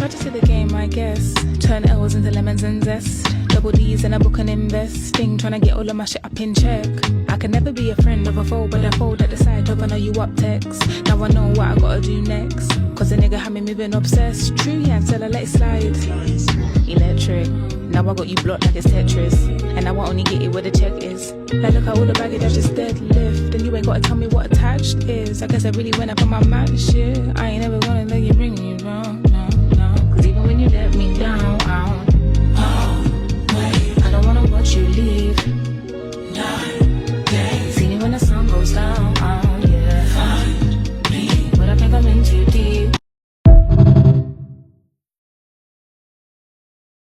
Charge it to the game, I guess. Turn L's into lemons and zest. Double D's and a book and investing. Trying to get all of my shit up in check. I can never be a friend of a foe, but I fold at the side of I know you up text. Now I know what I gotta do next. Cause the nigga had me moving obsessed. True, yeah, until I let it slide. Electric. Now I got you blocked like it's Tetris. And now I only get it where the check is. Like look at all the baggage I just deadlift. And you ain't gotta tell me what attached is. I guess I really went up on my man shit. I ain't ever gonna let you bring me wrong, no, no. Cause even when you let me down, I don't wanna watch you leave.